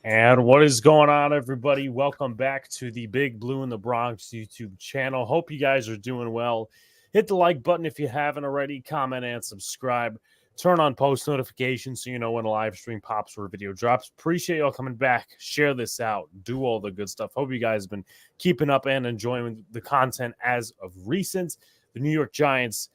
And what is going on, everybody? Welcome back to the Big Blue in the Bronx YouTube channel. Hope you guys are doing well. Hit the like button if you haven't already. Comment and subscribe. Turn on post notifications so you know when a live stream pops or a video drops. Appreciate y'all coming back. Share this out. Do all the good stuff. Hope you guys have been keeping up and enjoying the content as of recent. The New York Giants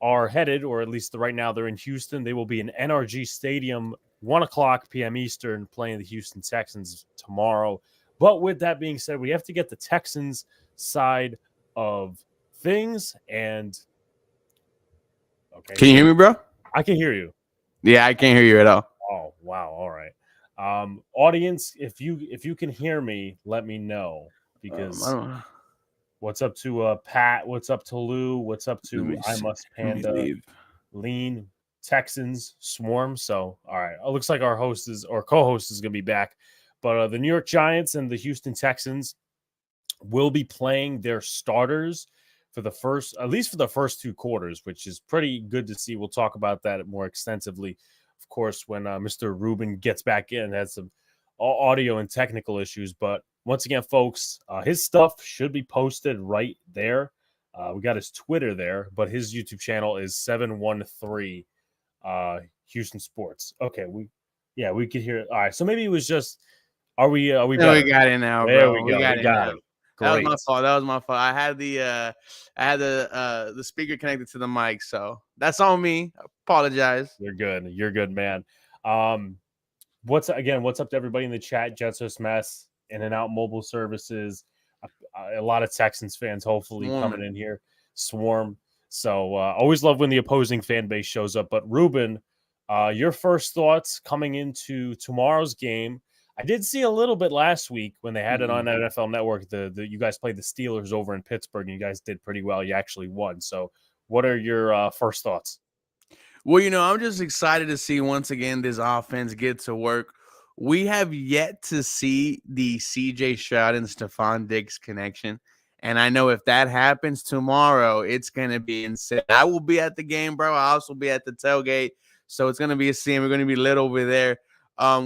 are headed, or at least right now they're in Houston. They will be in NRG Stadium 1 o'clock p.m. Eastern, playing the Houston Texans tomorrow. But with that being said, we have to get the Texans side of things. And okay, Can you hear me, bro? I can hear you. Yeah, I can't hear you at all. Oh, wow. All right. Audience, if you can hear me, let me know, because I don't know. what's up to Pat? What's up to Lou? What's up to I Must Panda? Lean Texans Swarm. So, all right. It looks like our host is or co-host is going to be back. But the New York Giants and the Houston Texans will be playing their starters for the first, at least for the first two quarters, which is pretty good to see. We'll talk about that more extensively, of course, when Mr. Ruben gets back in. Has some audio and technical issues. But once again, folks, his stuff should be posted right there. We got his Twitter there, but his YouTube channel is 713 Houston Sports. Okay, we could hear. All right, so maybe it was just. Are we better? We got it now, There bro. we go. We got it. That was Great. my fault. That was my fault. I had the speaker connected to the mic, so that's on me. I apologize. You're good. You're good, man. What's up to everybody in the chat? Jetsos Mess, In and Out Mobile Services, a lot of Texans fans hopefully coming in here. Swarm. So always love when the opposing fan base shows up. But Ruben, your first thoughts coming into tomorrow's game? I did see a little bit last week when they had it on NFL Network. You guys played the Steelers over in Pittsburgh, and you guys did pretty well. You actually won. So what are your first thoughts? Well, I'm just excited to see once again this offense get to work. We have yet to see the CJ Stroud and Stephon Diggs connection. And I know if that happens tomorrow, it's going to be insane. I will be at the game, bro. I'll also be at the tailgate. So it's going to be a scene. We're going to be lit over there.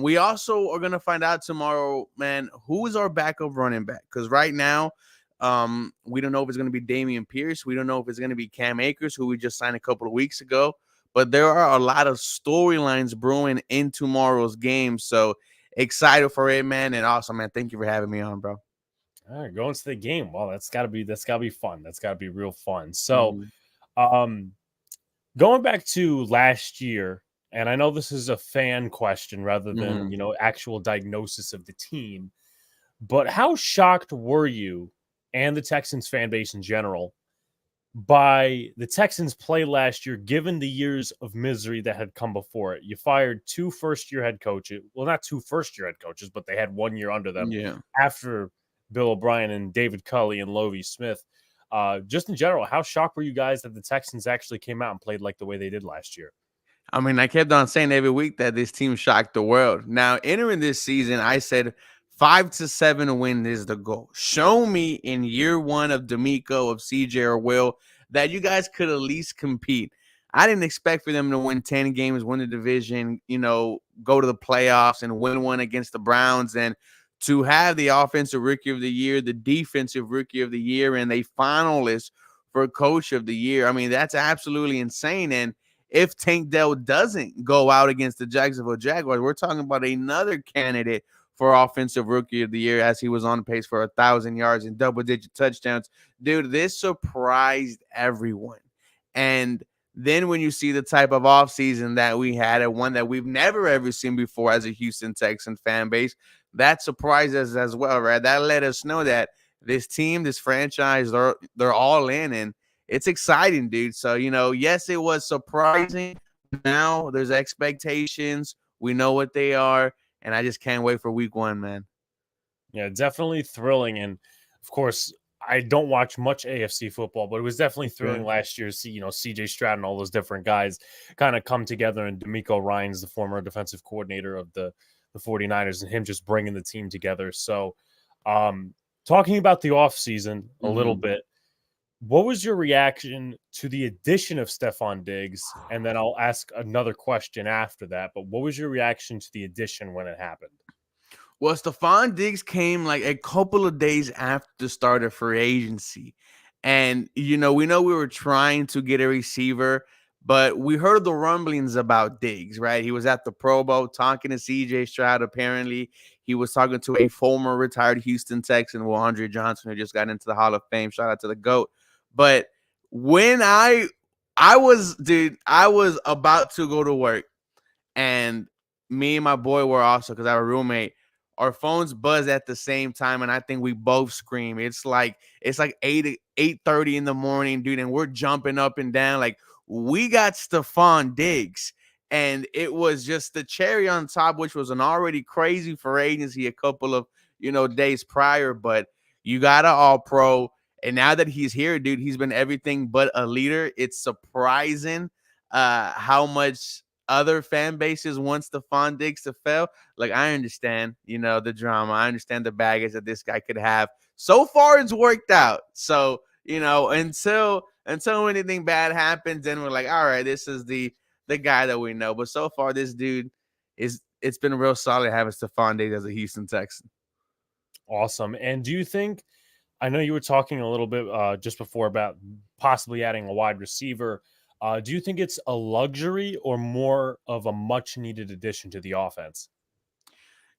We also are going to find out tomorrow, man, who is our backup running back? Because right now, we don't know if it's going to be Dameon Pierce. We don't know if it's going to be Cam Akers, who we just signed a couple of weeks ago. But there are a lot of storylines brewing in tomorrow's game. So excited for it, man. And awesome, man. Thank you for having me on, bro. All right, going to the game. Well, that's gotta be fun. That's gotta be real fun. So going back to last year, and I know this is a fan question rather than actual diagnosis of the team, but how shocked were you and the Texans fan base in general by the Texans' play last year, given the years of misery that had come before it? You fired two first-year head coaches. Well, not two first-year head coaches, but they had 1 year under them after Bill O'Brien and David Culley and Lovie Smith. Just in general, how shocked were you guys that the Texans actually came out and played like the way they did last year? I mean, I kept on saying every week that this team shocked the world. Now, entering this season, I said 5 to 7 win is the goal. Show me in year one of D'Amico, of CJ, or Will that you guys could at least compete. I didn't expect for them to win 10 games, win the division, go to the playoffs and win one against the Browns, and to have the offensive rookie of the year, the defensive rookie of the year, and a finalist for coach of the year. I mean, that's absolutely insane. And if Tank Dell doesn't go out against the Jacksonville Jaguars, we're talking about another candidate for offensive rookie of the year, as he was on pace for 1,000 yards and double-digit touchdowns. Dude, this surprised everyone. And then when you see the type of offseason that we had, and one that we've never ever seen before as a Houston Texans fan base, that surprised us as well, right? That let us know that this team, this franchise, they're all in, and it's exciting, dude. So, yes, it was surprising. Now there's expectations. We know what they are, and I just can't wait for week 1, man. Yeah, definitely thrilling. And, of course, I don't watch much AFC football, but it was definitely thrilling last year to see, CJ Stroud and all those different guys kind of come together, and D'Amico Ryans, the former defensive coordinator of the 49ers, and him just bringing the team together. So talking about the offseason a little bit, what was your reaction to the addition of Stephon Diggs? And then I'll ask another question after that. But what was your reaction to the addition when it happened? Well, Stephon Diggs came like a couple of days after the start of free agency. And, we know we were trying to get a receiver, but we heard the rumblings about Diggs, right? He was at the Pro Bowl talking to CJ Stroud, apparently. He was talking to a former retired Houston Texan, Andre Johnson, who just got into the Hall of Fame. Shout out to the GOAT. But when I was about to go to work, and me and my boy were also, because I have a roommate, our phones buzz at the same time, and I think we both scream. It's like 8:30 in the morning, dude, and we're jumping up and down like we got Stephon Diggs. And it was just the cherry on top, which was an already crazy for agency a couple of days prior. But you got an all-pro, and now that he's here, dude, he's been everything but a leader. It's surprising how much other fan bases want Stephon Diggs to fail. Like, I understand, the drama. I understand the baggage that this guy could have. So far, it's worked out. So, until anything bad happens, then we're like, all right, this is the guy that we know. But so far, this dude it's been real solid having Stephon Diggs as a Houston Texan. Awesome. And do you think, I know you were talking a little bit just before about possibly adding a wide receiver. Do you think it's a luxury or more of a much needed addition to the offense?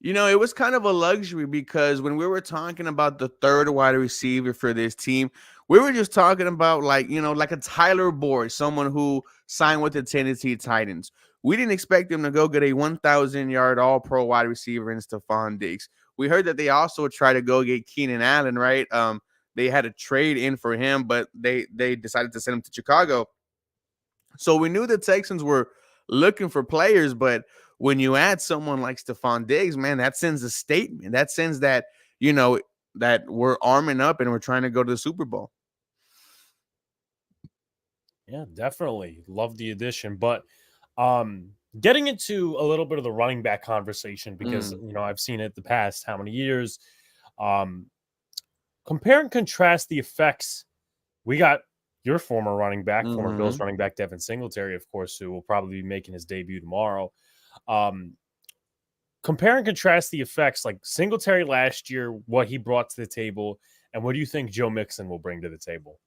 It was kind of a luxury, because when we were talking about the third wide receiver for this team, we were just talking about like a Tyler Boyd, someone who signed with the Tennessee Titans. We didn't expect him to go get a 1,000-yard all-pro wide receiver in Stephon Diggs. We heard that they also tried to go get Keenan Allen, right? They had a trade in for him, but they decided to send him to Chicago. So we knew the Texans were looking for players, but when you add someone like Stephon Diggs, man, that sends a statement. That sends that, that we're arming up and we're trying to go to the Super Bowl. Yeah, definitely. Love the addition. But getting into a little bit of the running back conversation, because, I've seen it the past how many years. Compare and contrast the effects. We got your former running back, former Bills running back, Devin Singletary, of course, who will probably be making his debut tomorrow. Compare and contrast the effects, like Singletary last year, what he brought to the table, and what do you think Joe Mixon will bring to the table?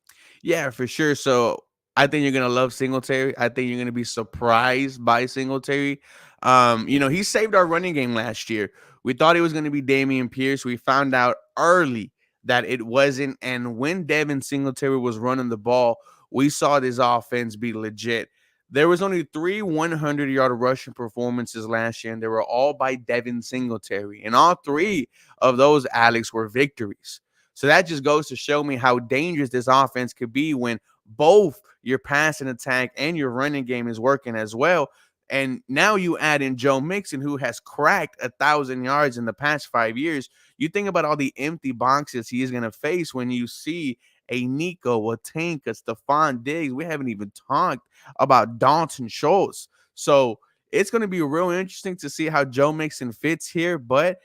Yeah, for sure. So I think you're gonna love Singletary. I think you're gonna be surprised by Singletary. He saved our running game last year. We thought it was gonna be Dameon Pierce. We found out early that it wasn't. And when Devin Singletary was running the ball, we saw this offense be legit. There was only 3 100-yard rushing performances last year, and they were all by Devin Singletary. And all 3 of those, Alex, were victories. So that just goes to show me how dangerous this offense could be when both your passing attack and your running game is working as well. And now you add in Joe Mixon, who has cracked 1,000 yards in the past 5 years. You think about all the empty boxes he is going to face when you see a Nico, a Tank, a Stephon Diggs. We haven't even talked about Dalton Schultz. So it's going to be real interesting to see how Joe Mixon fits here. But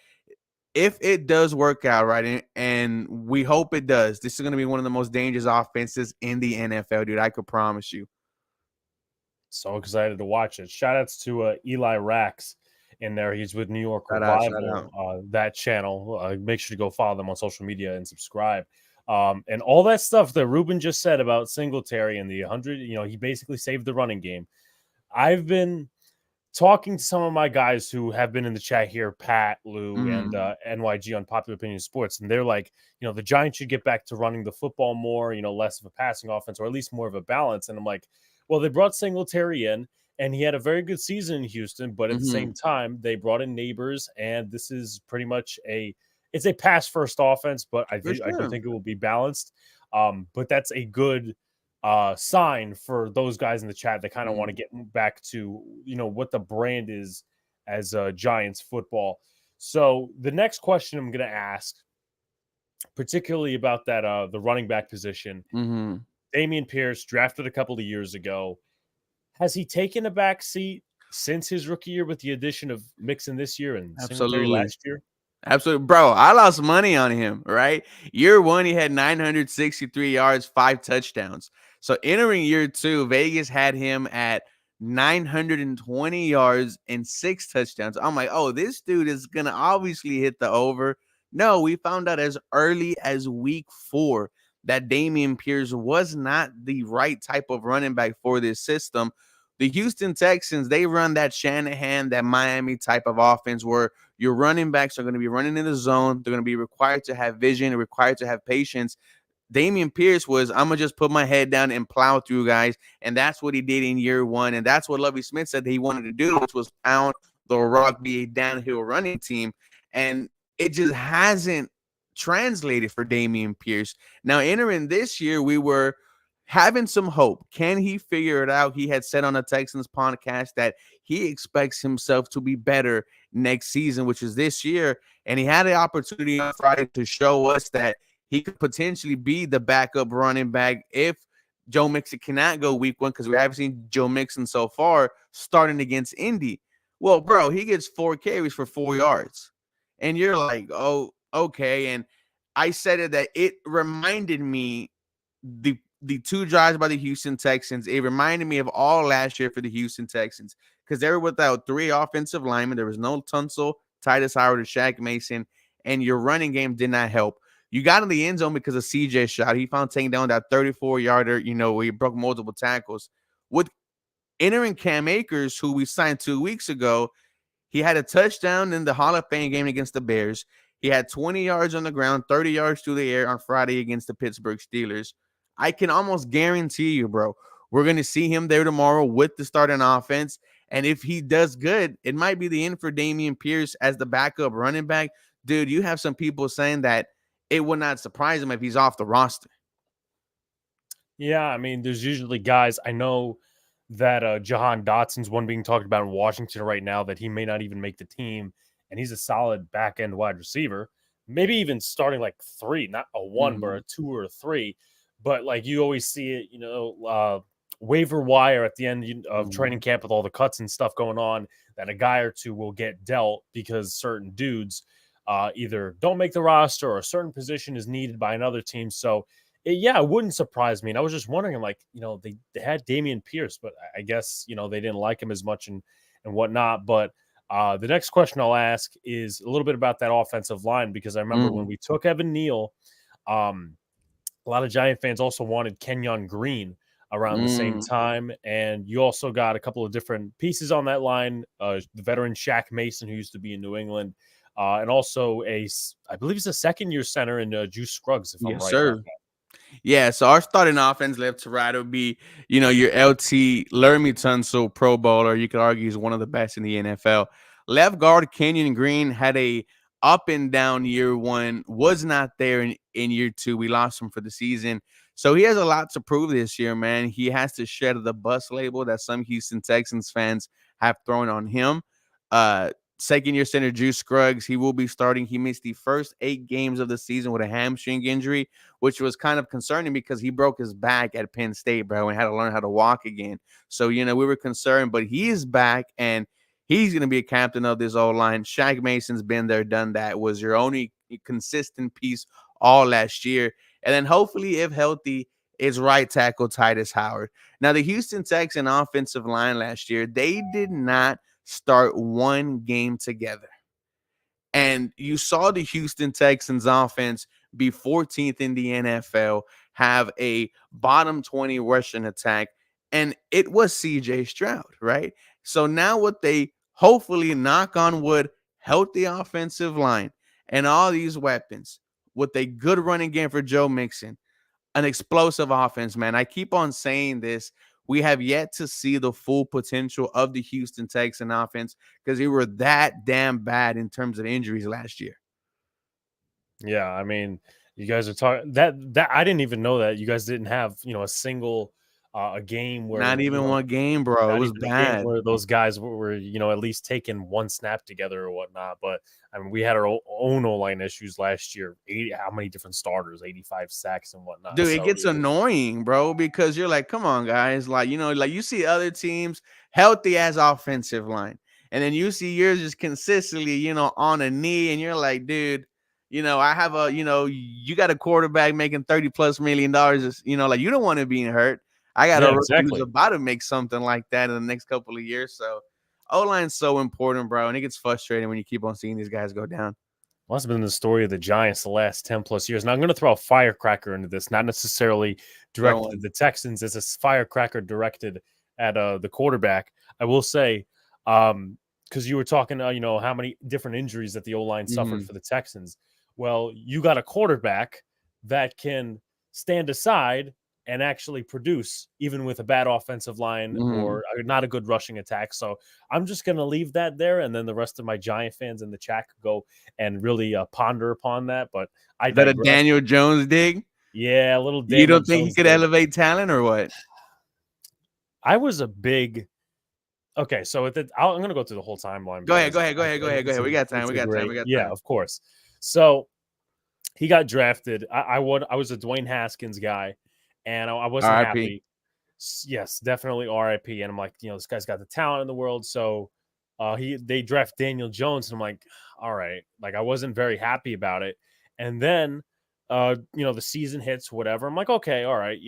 if it does work out, right, and we hope it does, this is going to be one of the most dangerous offenses in the NFL, dude. I could promise you. So excited to watch it. Shout outs to Eli Rax in there. He's with New York Revival, that channel. Make sure to go follow them on social media and subscribe. And all that stuff that Ruben just said about Singletary and the 100, he basically saved the running game. I've been talking to some of my guys who have been in the chat here, Pat, Lou, and NYG on Popular Opinion Sports, and they're like, the Giants should get back to running the football more, less of a passing offense, or at least more of a balance. And I'm like, well, they brought Singletary in, and he had a very good season in Houston, but at the same time, they brought in Neighbors, and this is pretty much it's a pass-first offense, but I do think it will be balanced. But that's a good sign for those guys in the chat that kind of want to get back to, what the brand is as Giants football. So the next question I'm going to ask, particularly about that, the running back position, Dameon Pierce, drafted a couple of years ago. Has he taken a back seat since his rookie year with the addition of Mixon this year and Singletary last year? Absolutely. Bro, I lost money on him, right? Year 1, he had 963 yards, 5 touchdowns. So entering year 2, Vegas had him at 920 yards and 6 touchdowns. I'm like, oh, this dude is going to obviously hit the over. No, we found out as early as week 4 that Dameon Pierce was not the right type of running back for this system. The Houston Texans, they run that Shanahan, that Miami type of offense where your running backs are going to be running in the zone. They're going to be required to have vision, required to have patience. Dameon Pierce was, I'm going to just put my head down and plow through guys. And that's what he did in year 1. And that's what Lovie Smith said he wanted to do, which was pound the rock, be a downhill running team. And it just hasn't translated for Dameon Pierce. Now, entering this year, we were having some hope. Can he figure it out? He had said on the Texans podcast that he expects himself to be better next season, which is this year. And he had the opportunity on Friday to show us that he could potentially be the backup running back if Joe Mixon cannot go week 1, because we haven't seen Joe Mixon so far starting against Indy. Well, bro, he gets 4 carries for 4 yards. And you're like, oh, okay. And I said it that it reminded me the 2 drives by the Houston Texans. It reminded me of all last year for the Houston Texans because they were without 3 offensive linemen. There was no Tunsil, Titus Howard, or Shaq Mason, and your running game did not help. You got in the end zone because of CJ shot. He found taking down that 34-yarder, where he broke multiple tackles. With entering Cam Akers, who we signed 2 weeks ago, he had a touchdown in the Hall of Fame game against the Bears. He had 20 yards on the ground, 30 yards through the air on Friday against the Pittsburgh Steelers. I can almost guarantee you, bro, we're going to see him there tomorrow with the starting offense. And if he does good, it might be the end for Dameon Pierce as the backup running back. Dude, you have some people saying that it would not surprise him if he's off the roster. Yeah, I mean, there's usually guys. I know that Jahan Dotson's one being talked about in Washington right now that he may not even make the team, and he's a solid back end wide receiver. Maybe even starting like 3, not a 1, but a 2 or a 3. But like you always see it, waiver wire at the end of training camp with all the cuts and stuff going on, that a guy or 2 will get dealt because certain dudes either don't make the roster or a certain position is needed by another team. So it wouldn't surprise me. And I was just wondering, like, they had Dameon Pierce, but I guess, they didn't like him as much and whatnot. But the next question I'll ask is a little bit about that offensive line, because I remember when we took Evan Neal, a lot of Giant fans also wanted Kenyon Green around the same time. And you also got a couple of different pieces on that line. The veteran Shaq Mason, who used to be in New England, and also I believe he's a second-year center in Juice Scruggs, if I'm right. Sir. Yeah, so our starting offense left to right would be, your LT Laramie Tunsil, Pro Bowler. You could argue he's one of the best in the NFL. Left guard Kenyon Green had a up and down year 1, was not there in year 2. We lost him for the season. So he has a lot to prove this year, man. He has to shed the bust label that some Houston Texans fans have thrown on him. Second-year center Juice Scruggs, he will be starting. He missed the first 8 games of the season with a hamstring injury, which was kind of concerning because he broke his back at Penn State, bro, and had to learn how to walk again. So, we were concerned, but he is back, and he's going to be a captain of this O-line. Shaq Mason's been there, done that, was your only consistent piece all last year. And then hopefully, if healthy, is right tackle Titus Howard. Now, the Houston Texans offensive line last year, they did not start 1 game together. And you saw the Houston Texans offense be 14th in the NFL, have a bottom 20 rushing attack, and it was CJ Stroud, right? So now what they hopefully, knock on wood, healthy offensive line and all these weapons with a good running game for Joe Mixon, an explosive offense, man. I keep on saying this. We have yet to see the full potential of the Houston Texans offense because they were that damn bad in terms of injuries last year. Yeah, I mean, you guys are talking that I didn't even know that you guys didn't have a single a game where not even one game, bro. It was bad. Where those guys were at least taking 1 snap together or whatnot. But I mean, we had our own O-line issues last year. How many different starters? 85 sacks and whatnot. Dude, it gets annoying, bro, because you're like, come on, guys. Like, you see other teams healthy as offensive line, and then you see yours just consistently, on a knee, and you're like, dude, I have you got a quarterback making $30+ million. Like, you don't want to be hurt. I got a rookie exactly. who's about to make something like that in the next couple of years. So O-line's so important, bro, and it gets frustrating when you keep on seeing these guys go down. Well, that's been the story of the Giants the last 10 plus years. Now I'm going to throw a firecracker into this, not necessarily directed at the Texans. It's a firecracker directed at the quarterback. I will say, because you were talking, how many different injuries that the O-line suffered for the Texans. Well, you got a quarterback that can stand aside and actually produce, even with a bad offensive line or not a good rushing attack. So I'm just going to leave that there, and then the rest of my Giant fans in the chat could go and really ponder upon that. But I That a digress. Daniel Jones dig? Yeah, a little Daniel You don't think Jones he could dig. elevate talent or what? I was a big okay. So I'm going to go through the whole timeline. Go ahead. We got time. Yeah, of course. So he got drafted. I was a Dwayne Haskins guy, and I wasn't happy. Yes, definitely RIP. And I'm like, this guy's got the talent in the world. So they draft Daniel Jones, and I'm like, all right. Like, I wasn't very happy about it. And then the season hits, whatever. I'm like, okay, all right,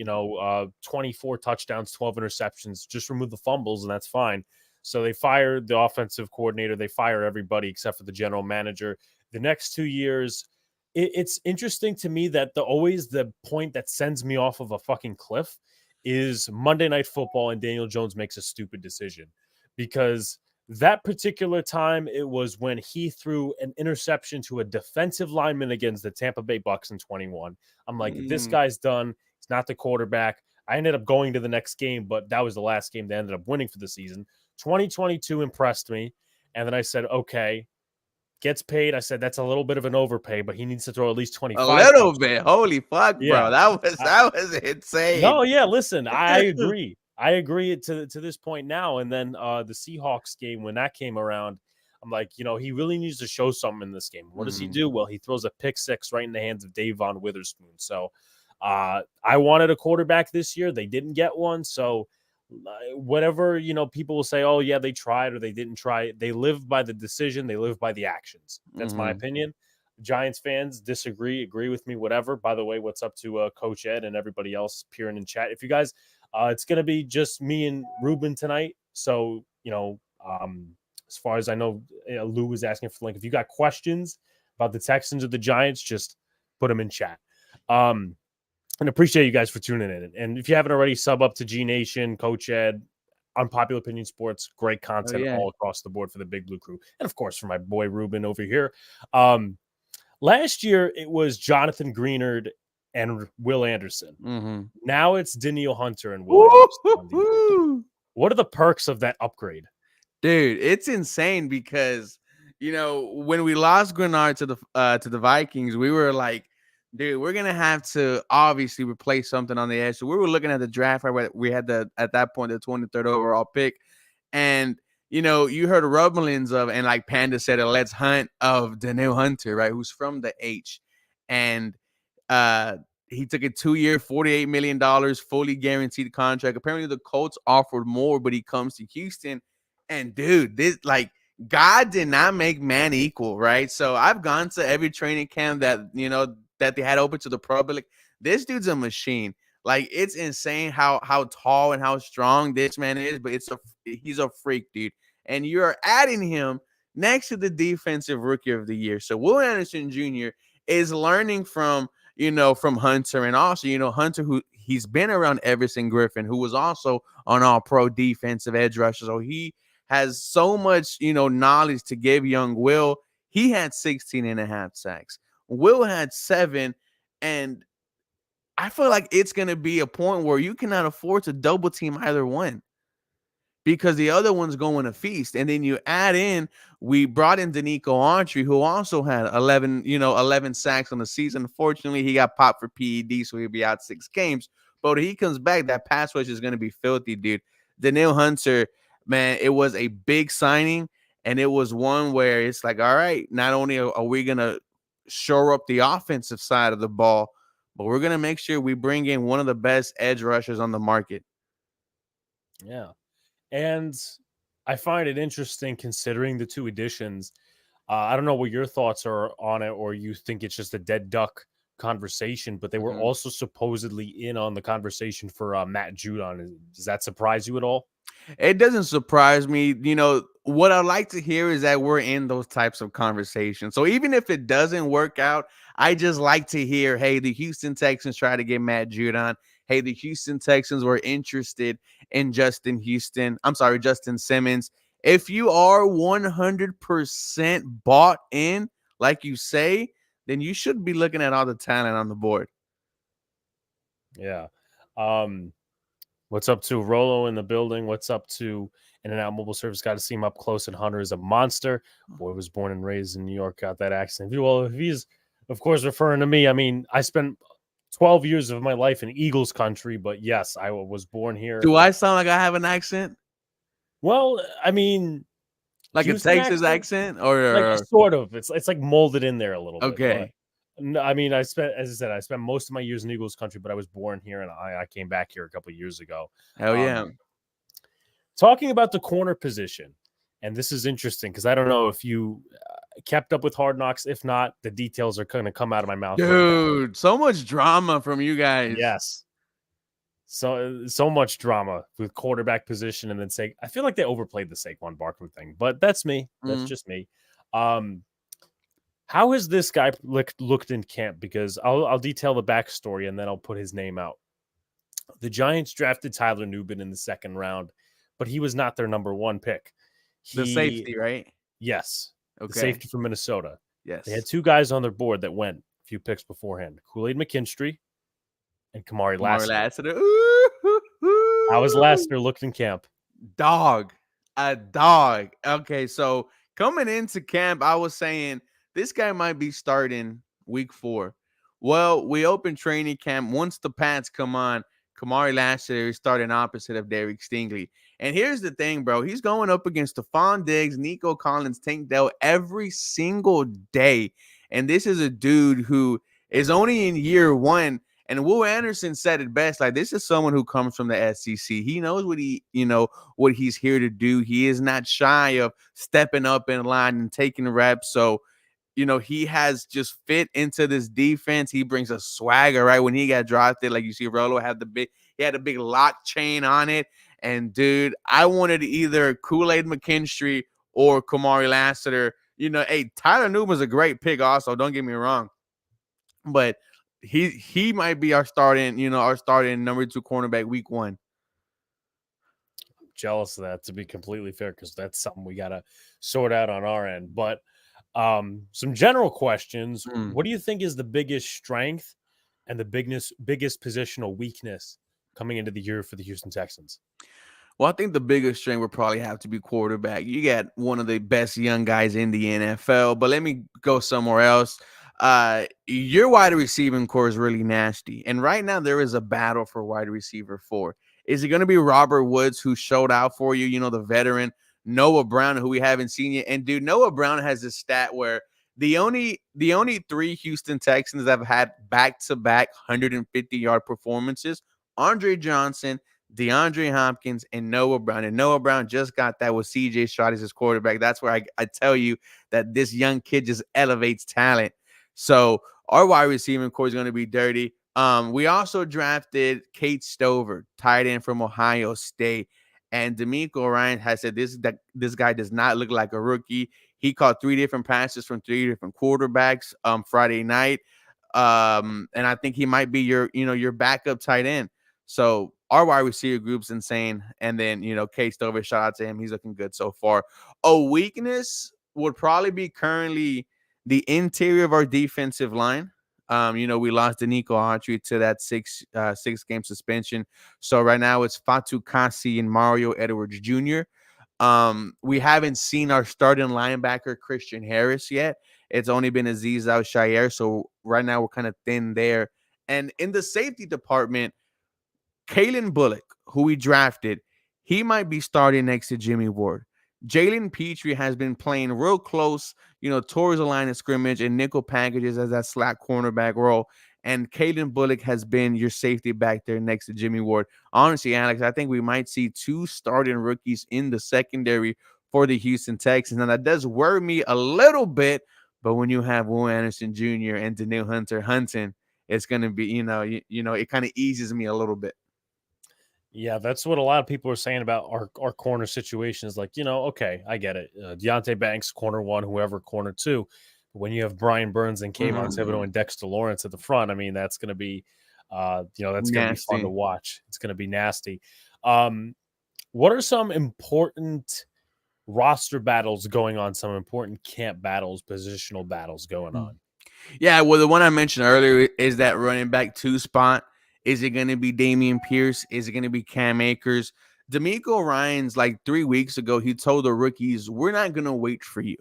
24 touchdowns, 12 interceptions, just remove the fumbles, and that's fine. So they fired the offensive coordinator, they fire everybody except for the general manager. The next 2 years, it's interesting to me that always the point that sends me off of a fucking cliff is Monday Night Football and Daniel Jones makes a stupid decision, because that particular time it was when he threw an interception to a defensive lineman against the Tampa Bay Bucks in 21. I'm like, this guy's done. He's not the quarterback. I ended up going to the next game, but that was the last game they ended up winning for the season. 2022 impressed me. And then I said, okay, gets paid. I said, that's a little bit of an overpay, but he needs to throw at least 25. A little bit. Holy fuck, bro. That was insane. No, yeah, listen, I agree. I agree to this point now. And then the Seahawks game, when that came around, I'm like, he really needs to show something in this game. What does he do? Well, he throws a pick six right in the hands of Davon Witherspoon. So I wanted a quarterback this year. They didn't get one. So whatever, people will say, oh, yeah, they tried or they didn't try. They live by the decision. They live by the actions. That's my opinion. Giants fans agree with me, whatever. By the way, what's up to Coach Ed and everybody else peering in chat? If you guys, it's going to be just me and Ruben tonight. So, as far as I know, Lou was asking for link. If you got questions about the Texans or the Giants, just put them in chat. And appreciate you guys for tuning in. And if you haven't already, sub up to G Nation, Coach Ed, Unpopular Opinion Sports. Great content all across the board for the Big Blue Crew. And of course, for my boy Ruben over here. Last year, it was Jonathan Greenard and Will Anderson. Now it's Danielle Hunter and Will Anderson. What are the perks of that upgrade? Dude, it's insane because, when we lost Greenard to the Vikings, we were like, dude, we're going to have to obviously replace something on the edge. So we were looking at the draft where we had at that point, the 23rd overall pick. And, you heard rumblings of, and like Panda said, let's hunt of Danielle Hunter, right? Who's from the H. And he took a 2-year, $48 million, fully guaranteed contract. Apparently the Colts offered more, but he comes to Houston. And dude, this God did not make man equal, right? So I've gone to every training camp that, that they had open to the public. This dude's a machine. Like, it's insane how tall and how strong this man is, but he's a freak, dude. And you're adding him next to the defensive rookie of the year. So Will Anderson Jr. is learning from Hunter, and also, Hunter, who he's been around Everson Griffin, who was also on all-pro defensive edge rusher. So he has so much, knowledge to give young Will. He had 16.5 sacks. Will had 7, and I feel like it's going to be a point where you cannot afford to double team either one, because the other one's going to feast. And then you add in, we brought in Danico Autry, who also had 11 sacks on the season. Unfortunately, he got popped for PED, so he'll be out 6 games. But when he comes back, that pass rush is going to be filthy, dude. Danielle Hunter, man, it was a big signing, and it was one where it's like, all right, not only are we going to shore up the offensive side of the ball, but we're going to make sure we bring in one of the best edge rushers on the market. Yeah. And I find it interesting considering the 2 additions. I don't know what your thoughts are on it, or you think it's just a dead duck conversation, but they were also supposedly in on the conversation for Matt Judon. Does that surprise you at all? It doesn't surprise me. What I like to hear is that we're in those types of conversations. So even if it doesn't work out, I just like to hear, hey, the Houston Texans try to get Matt Judon. Hey, the Houston Texans were interested in Justin Simmons. If you are 100% bought in, like you say, then you should be looking at all the talent on the board. Yeah. What's up to Rolo in the building? What's up to In-N-Out Mobile Service? Got to see him up close, and Hunter is a monster. Boy was born and raised in New York, got that accent. Well, if he's, of course, referring to me, I mean, I spent 12 years of my life in Eagles country, but yes, I was born here. Do I sound like I have an accent? Well, I mean, like Houston a Texas accent or like sort of. It's like molded in there a little bit. Okay. I mean, as I said, I spent most of my years in Eagles country, but I was born here and I came back here a couple of years ago. Hell yeah. Talking about the corner position, and this is interesting because I don't know if you kept up with Hard Knocks. If not, the details are going to come out of my mouth. Dude, right, so much drama from you guys. Yes. So much drama with quarterback position, and then I feel like they overplayed the Saquon Barkley thing, but that's me. That's just me. How has this guy looked in camp? Because I'll detail the backstory and then I'll put his name out. The Giants drafted Tyler Nubin in the second round, but he was not their number one pick. The safety, right? Yes. Okay. The safety from Minnesota. Yes. They had two guys on their board that went a few picks beforehand. Kool-Aid McKinstry and Kamari Lassiter. How was Lassiter looked in camp? A dog. Okay, so coming into camp, I was saying this guy might be starting week 4. Well, we open training camp. Once the pads come on, Kamari Lassiter is starting opposite of Derek Stingley. And here's the thing, bro. He's going up against Stephon Diggs, Nico Collins, Tank Dell every single day. And this is a dude who is only in year 1. And Will Anderson said it best. Like, this is someone who comes from the SEC. He knows what he's here to do. He is not shy of stepping up in line and taking reps. So, he has just fit into this defense. He brings a swagger, right? When he got drafted, like you see Rolo had he had a big lock chain on it. And dude, I wanted either Kool-Aid McKinstry or Kamari Lassiter. Hey, Tyler Newman's a great pick also, don't get me wrong. But he might be our starting number 2 cornerback week 1. I'm jealous of that, to be completely fair, because that's something we got to sort out on our end. But some general questions. What do you think is the biggest strength and the biggest positional weakness coming into the year for the Houston Texans? Well, I think the biggest strength would probably have to be quarterback. You got one of the best young guys in the NFL, but let me go somewhere else. Your wide receiving core is really nasty. And right now there is a battle for wide receiver 4. Is it going to be Robert Woods, who showed out for you, the veteran, Noah Brown, who we haven't seen yet? And dude, Noah Brown has this stat where the only 3 Houston Texans that have had back-to-back 150-yard performances, Andre Johnson, DeAndre Hopkins, and Noah Brown. And Noah Brown just got that with C.J. Stroud as his quarterback. That's where I tell you that this young kid just elevates talent. So our wide receiving core is going to be dirty. We also drafted Kate Stover, tight end from Ohio State. And D'Amico Ryan has said this guy does not look like a rookie. He caught 3 different passes from 3 different quarterbacks Friday night. And I think he might be your backup tight end. So our wide receiver group's insane. And then, Kate Stover, shout out to him. He's looking good so far. A weakness would probably be currently the interior of our defensive line. We lost Danico Autry to that 6-game suspension. So right now it's Fatu Kasi and Mario Edwards Jr. We haven't seen our starting linebacker Christian Harris yet. It's only been Aziz Al-Shaair. So right now we're kind of thin there. And in the safety department, Kalen Bullock, who we drafted, he might be starting next to Jimmy Ward. Jalen Petrie has been playing real close, towards the line of scrimmage and nickel packages as that slot cornerback role. And Kalen Bullock has been your safety back there next to Jimmy Ward. Honestly, Alex, I think we might see 2 starting rookies in the secondary for the Houston Texans. And that does worry me a little bit. But when you have Will Anderson Jr. and Daniil Hunter Hunting, it's going to be, it kind of eases me a little bit. Yeah, that's what a lot of people are saying about our corner situation is like, okay, I get it. Deontay Banks, corner one, whoever, corner two. But when you have Brian Burns and Kayvon Thibodeau and Dexter Lawrence at the front, I mean, that's going to be, that's going to be fun to watch. It's going to be nasty. What are some important roster battles going on? Some important camp battles, positional battles going on? Yeah, well, the one I mentioned earlier is that running back 2 spot. Is it going to be Dameon Pierce? Is it going to be Cam Akers? D'Amico Ryans, like 3 weeks ago, he told the rookies, we're not going to wait for you.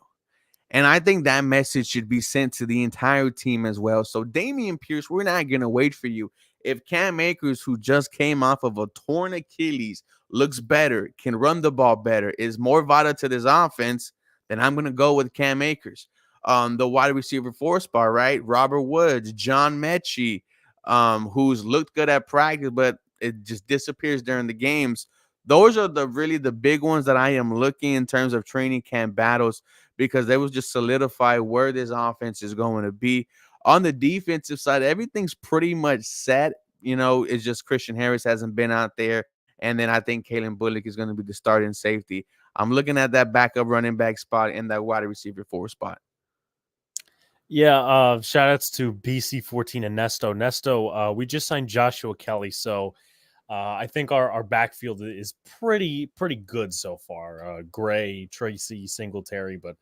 And I think that message should be sent to the entire team as well. So Dameon Pierce, we're not going to wait for you. If Cam Akers, who just came off of a torn Achilles, looks better, can run the ball better, is more vital to this offense, then I'm going to go with Cam Akers. The wide receiver 4 spot, right? Robert Woods, John Mechie, who's looked good at practice, but it just disappears during the games. Those are really the big ones that I am looking in terms of training camp battles, because they will just solidify where this offense is going to be. On the defensive side, everything's pretty much set. It's just Christian Harris hasn't been out there. And then I think Kalen Bullock is going to be the starting safety. I'm looking at that backup running back spot and that wide receiver 4 spot. Yeah, shout outs to BC14 and Nesto. We just signed Joshua Kelly, so I think our backfield is pretty good so far. Gray, Tracy, Singletary, but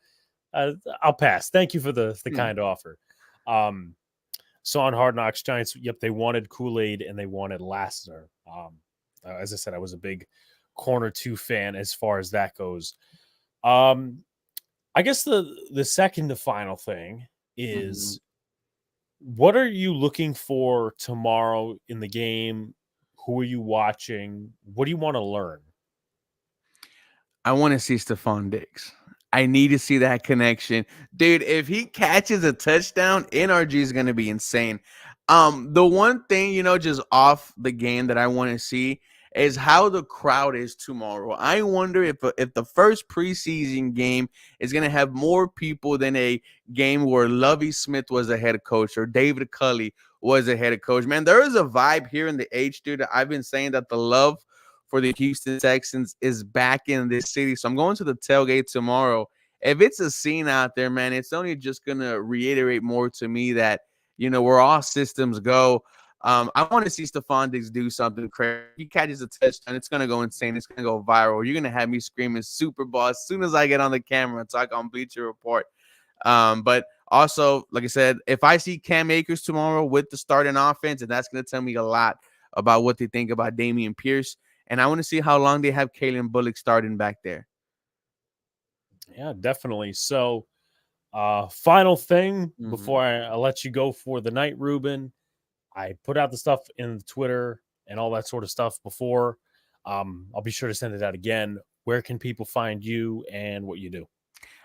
I'll pass. Thank you for the kind offer. So on Hard Knocks, Giants, yep, they wanted Kool-Aid and they wanted Lassiter. As I said, I was a big corner 2 fan as far as that goes. I guess the second to final thing is, what are you looking for tomorrow in the game? Who are you watching? What do you want to learn? I want to see Stephon Diggs. I need to see that connection. Dude, if he catches a touchdown, NRG is going to be insane. The one thing, just off the game that I want to see is how the crowd is tomorrow. I wonder if the first preseason game is going to have more people than a game where Lovie Smith was a head coach or David Culley was a head coach. Man, there is a vibe here in the H, dude. I've been saying that the love for the Houston Texans is back in this city. So I'm going to the tailgate tomorrow. If it's a scene out there, man, it's only just going to reiterate more to me that, where all systems go. I want to see Stephon Diggs do something crazy. He catches a touchdown, it's going to go insane. It's going to go viral. You're going to have me screaming Super Bowl as soon as I get on the camera and talk on Bleacher Report. But also, like I said, if I see Cam Akers tomorrow with the starting offense, and that's going to tell me a lot about what they think about Dameon Pierce. And I want to see how long they have Kalen Bullock starting back there. Yeah, definitely. So, final thing before I let you go for the night, Ruben. I put out the stuff in Twitter and all that sort of stuff before. I'll be sure to send it out again. Where can people find you and what you do?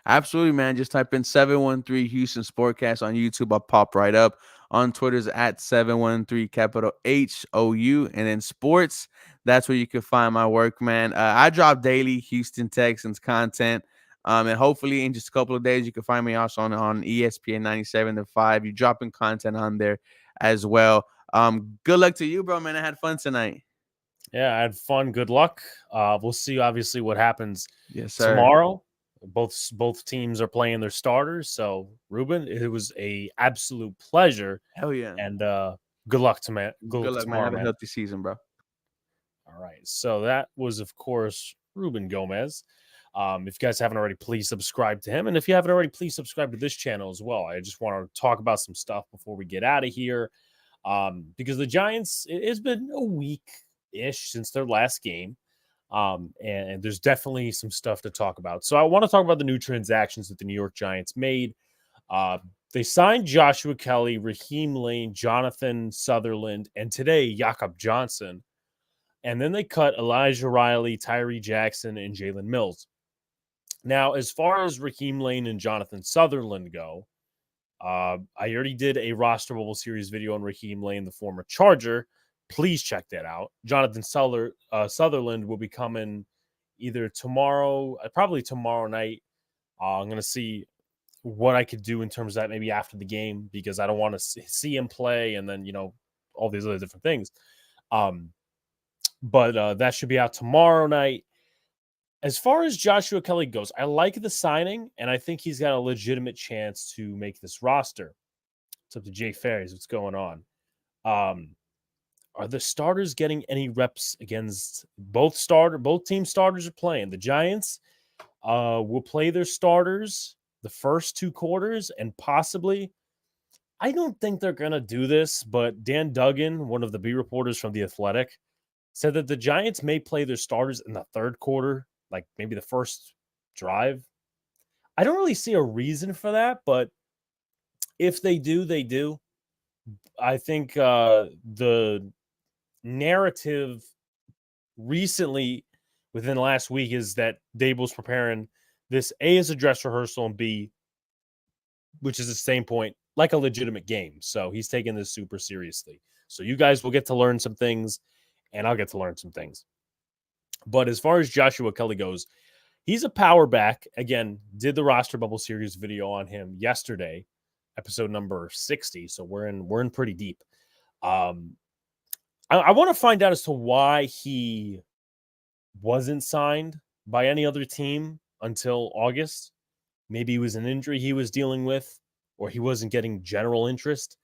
Absolutely, man. Just type in 713 Houston Sportcast on YouTube. I'll pop right up. On Twitter's at 713 capital HOU. And then sports, that's where you can find my work, man. I drop daily Houston Texans content. And hopefully in just a couple of days, you can find me also on ESPN 97.5. You're dropping content on there as well. Good luck to you, bro, man. I had fun tonight. Yeah, I had fun. Good luck. We'll see, obviously, what happens tomorrow. Both teams are playing their starters. So, Ruben, it was a absolute pleasure. Hell yeah. And good luck to man. Good luck, tomorrow, man. Have a healthy season, bro. All right. So that was, of course, Ruben Gomez. If you guys haven't already, please subscribe to him. And if you haven't already, please subscribe to this channel as well. I just want to talk about some stuff before we get out of here. Because the Giants, it's been a week-ish since their last game. And there's definitely some stuff to talk about. So I want to talk about the new transactions that the New York Giants made. They signed Joshua Kelly, Raheem Lane, Jonathan Sutherland, and today Jakob Johnson. And then they cut Elijah Riley, Tyree Jackson, and Jalen Mills. Now, as far as Raheem Lane and Jonathan Sutherland go, I already did a roster mobile series video on Raheem Lane, the former Charger. Please check that out. Jonathan Sutherland will be coming either tomorrow, probably tomorrow night. I'm going to see what I could do in terms of that maybe after the game, because I don't want to see him play and then, all these other different things. But that should be out tomorrow night. As far as Joshua Kelly goes, I like the signing, and I think he's got a legitimate chance to make this roster. It's up to Jay Ferries. What's going on? Are the starters getting any reps against both team starters are playing? The Giants will play their starters the first 2 quarters, and possibly, I don't think they're going to do this, but Dan Duggan, one of the beat reporters from The Athletic, said that the Giants may play their starters in the 3rd quarter, like maybe the first drive. I don't really see a reason for that, but if they do, they do. I think the narrative recently within the last week is that Daboll's preparing this A as a dress rehearsal and B, which is the same point, like a legitimate game. So he's taking this super seriously. So you guys will get to learn some things, and I'll get to learn some things. But as far as Joshua Kelly goes, he's a power back. Again, did the roster bubble series video on him yesterday, episode number 60. So we're in pretty deep. I want to find out as to why he wasn't signed by any other team until August. Maybe it was an injury he was dealing with, or he wasn't getting general interest.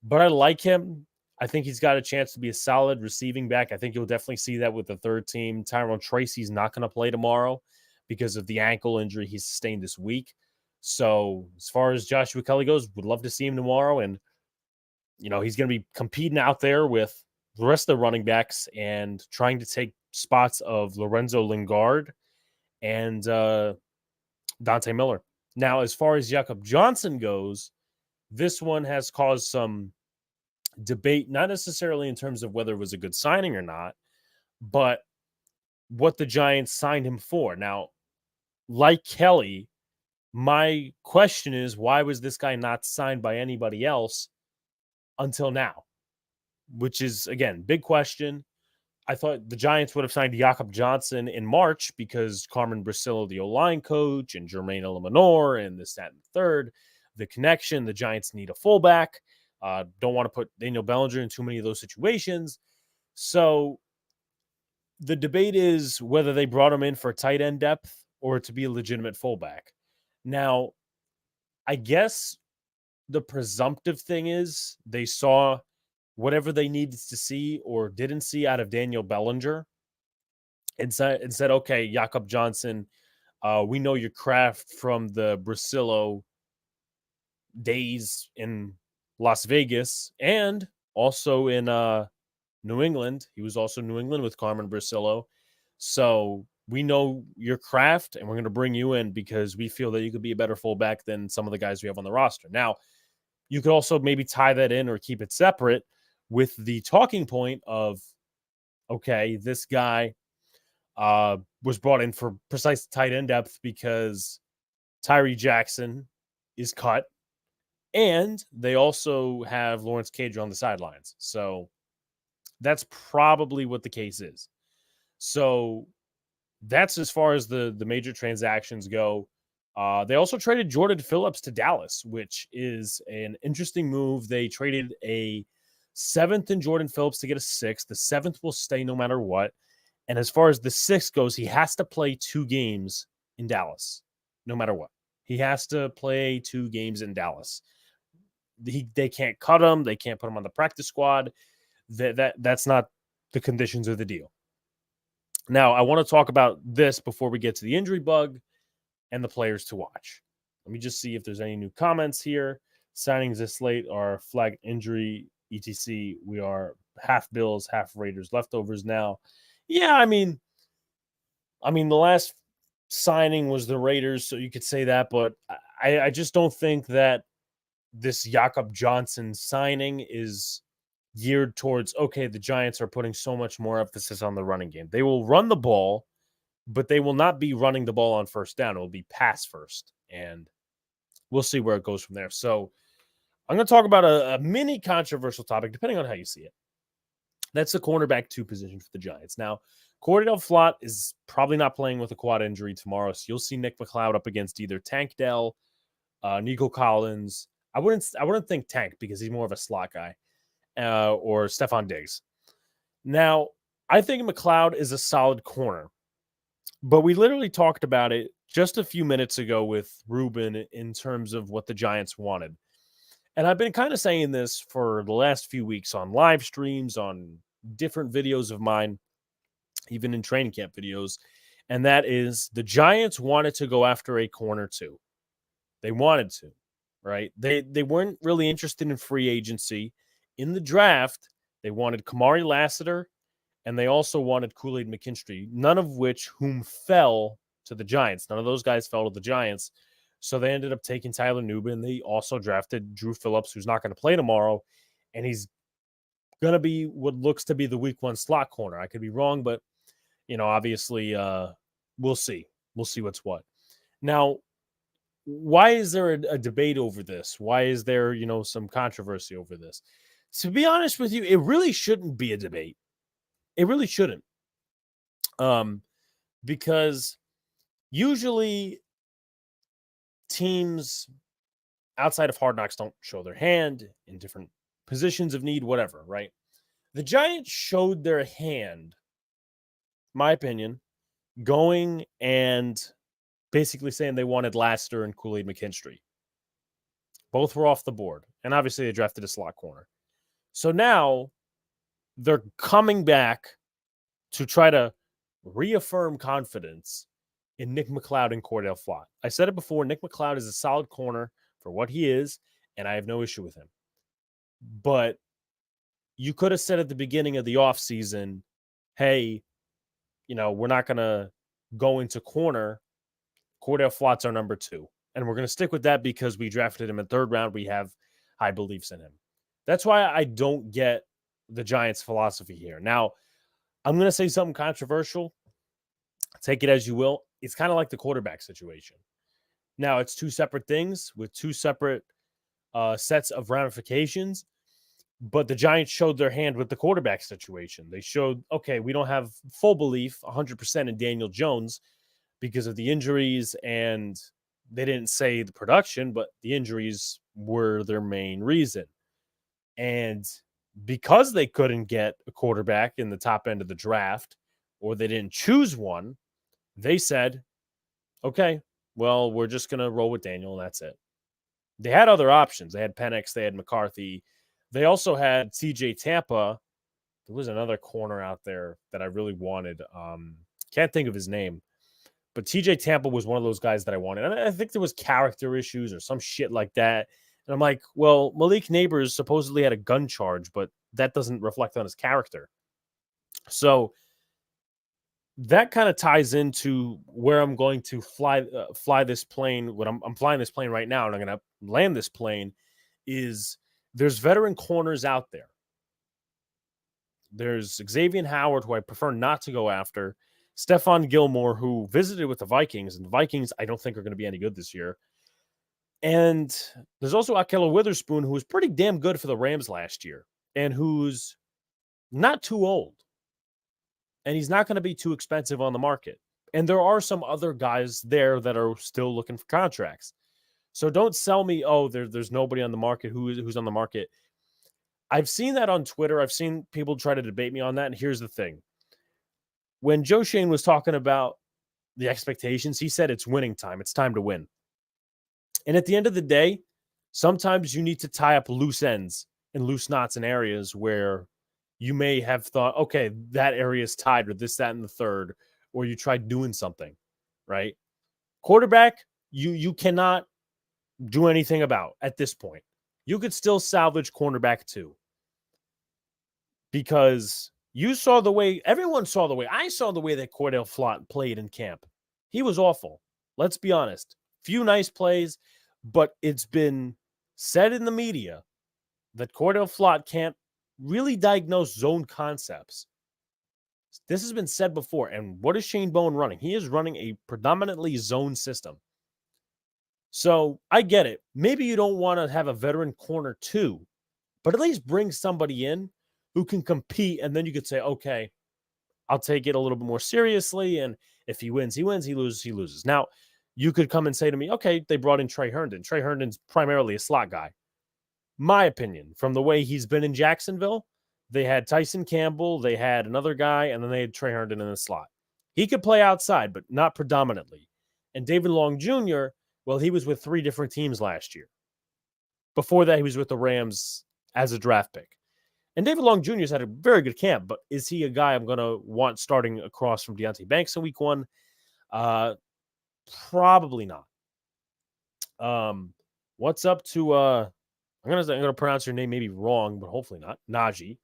But I like him. I think he's got a chance to be a solid receiving back. I think you'll definitely see that with the 3rd team. Tyrone Tracy's not going to play tomorrow because of the ankle injury he sustained this week. So as far as Joshua Kelly goes, would love to see him tomorrow. And, he's going to be competing out there with the rest of the running backs and trying to take spots of Lorenzo Lingard and Dante Miller. Now, as far as Jakob Johnson goes, this one has caused some debate, not necessarily in terms of whether it was a good signing or not, but what the Giants signed him for. Now, like Kelly, my question is, why was this guy not signed by anybody else until now? Which is, again, big question. I thought the Giants would have signed Jakob Johnson in March because Carmen Bracillo, the O-line coach, and Jermaine Eleanor, and this, that, and the third, the connection. The Giants need a fullback. Don't want to put Daniel Bellinger in too many of those situations. So the debate is whether they brought him in for tight end depth or to be a legitimate fullback. Now, I guess the presumptive thing is they saw whatever they needed to see or didn't see out of Daniel Bellinger and said, okay, Jakob Johnson, we know your craft from the Bracillo days in Las Vegas and also in New England. He was also in New England with Carmen Bracillo. So we know your craft, and we're going to bring you in because we feel that you could be a better fullback than some of the guys we have on the roster. Now, you could also maybe tie that in or keep it separate with the talking point of, okay, this guy was brought in for precise tight end depth because Tyree Jackson is cut, and they also have Lawrence Cage on the sidelines. So that's probably what the case is. So that's as far as the major transactions go. They also traded Jordan Phillips to Dallas, which is an interesting move. They traded a 7th in Jordan Phillips to get a 6th. The 7th will stay no matter what. And as far as the 6th goes, he has to play 2 games in Dallas, no matter what. He has to play 2 games in Dallas. They can't cut him. They can't put him on the practice squad. That's not the conditions of the deal. Now, I want to talk about this before we get to the injury bug and the players to watch. Let me just see if there's any new comments here. Signings this late are flagged injury, etc. We are half Bills, half Raiders leftovers now. Yeah, I mean, the last signing was the Raiders, so you could say that, but I just don't think that this Jakob Johnson signing is geared towards, okay, the Giants are putting so much more emphasis on the running game. They will run the ball, but they will not be running the ball on first down. It will be pass first, and we'll see where it goes from there. So I'm going to talk about a mini controversial topic, depending on how you see it. That's the cornerback 2 position for the Giants. Now, Cordell Flott is probably not playing with a quad injury tomorrow, so you'll see Nick McLeod up against either Tank Dell Nico Collins. I wouldn't think Tank because he's more of a slot guy, or Stephon Diggs. Now, I think McLeod is a solid corner, but we literally talked about it just a few minutes ago with Ruben in terms of what the Giants wanted. And I've been kind of saying this for the last few weeks on live streams, on different videos of mine, even in training camp videos. And that is the Giants wanted to go after a corner too. They wanted to, right? They weren't really interested in free agency. In the draft, they wanted Kamari Lassiter, and they also wanted Kool-Aid McKinstry, none of whom fell to the Giants. None of those guys fell to the Giants. So they ended up taking Tyler Nubin. They also drafted Drew Phillips, who's not going to play tomorrow, and he's going to be what looks to be the week 1 slot corner. I could be wrong, but, obviously we'll see. We'll see what's what. Now, why is there a debate over this? Why is there, some controversy over this? To be honest with you, it really shouldn't be a debate. It really shouldn't. Because usually teams outside of Hard Knocks don't show their hand in different positions of need, whatever, right? The Giants showed their hand, my opinion, going and basically saying they wanted Lassiter and Kool-Aid McKinstry. Both were off the board. And obviously they drafted a slot corner. So now they're coming back to try to reaffirm confidence in Nick McLeod and Cordell Flott. I said it before, Nick McLeod is a solid corner for what he is, and I have no issue with him. But you could have said at the beginning of the offseason, hey, we're not going to go into corner. Cordell Flott's our number 2. And we're going to stick with that because we drafted him in 3rd round. We have high beliefs in him. That's why I don't get the Giants' philosophy here. Now, I'm going to say something controversial. Take it as you will. It's kind of like the quarterback situation. Now, it's 2 separate things with 2 separate sets of ramifications. But the Giants showed their hand with the quarterback situation. They showed, okay, we don't have full belief 100% in Daniel Jones because of the injuries, and they didn't say the production, but the injuries were their main reason. And because they couldn't get a quarterback in the top end of the draft, or they didn't choose one, they said, okay, well, we're just going to roll with Daniel, and that's it. They had other options. They had Penix, they had McCarthy. They also had CJ Tampa. There was another corner out there that I really wanted. Can't think of his name. But TJ Tampa was one of those guys that I wanted. And I think there was character issues or some shit like that. And I'm like, well, Malik Neighbors supposedly had a gun charge, but that doesn't reflect on his character. So that kind of ties into where I'm going to fly this plane. When I'm flying this plane right now, and I'm going to land this plane, is there's veteran corners out there. There's Xavier Howard, who I prefer not to go after. Stephon Gilmore, who visited with the Vikings, and the Vikings I don't think are going to be any good this year. And there's also Ahkello Witherspoon, who was pretty damn good for the Rams last year and who's not too old. And he's not going to be too expensive on the market. And there are some other guys there that are still looking for contracts. So don't sell me, oh, there's nobody on the market who's on the market. I've seen that on Twitter. I've seen people try to debate me on that. And here's the thing. When Joe Shane was talking about the expectations, he said it's winning time. It's time to win. And at the end of the day, sometimes you need to tie up loose ends and loose knots in areas where you may have thought, okay, that area is tied with this, that, and the third, or you tried doing something, right? Quarterback, you cannot do anything about at this point. You could still salvage cornerback too. Because you saw the way, everyone saw the way, I saw the way that Cordell Flott played in camp. He was awful. Let's be honest. Few nice plays, but it's been said in the media that Cordell Flott can't really diagnose zone concepts. This has been said before. And what is Shane Bowen running? He is running a predominantly zone system. So I get it. Maybe you don't want to have a veteran corner too, but at least bring somebody in who can compete. And then you could say, okay, I'll take it a little bit more seriously. And if he wins, he wins. He loses, he loses. Now, you could come and say to me, okay, they brought in Trey Herndon. Trey Herndon's primarily a slot guy. My opinion, from the way he's been in Jacksonville, they had Tyson Campbell, they had another guy, and then they had Trey Herndon in the slot. He could play outside, but not predominantly. And David Long Jr., well, he was with 3 different teams last year. Before that, he was with the Rams as a draft pick. And David Long Jr. has had a very good camp, but is he a guy I'm going to want starting across from Deonte Banks in week 1? Probably not. What's up to I'm gonna pronounce your name maybe wrong, but hopefully not. Najee.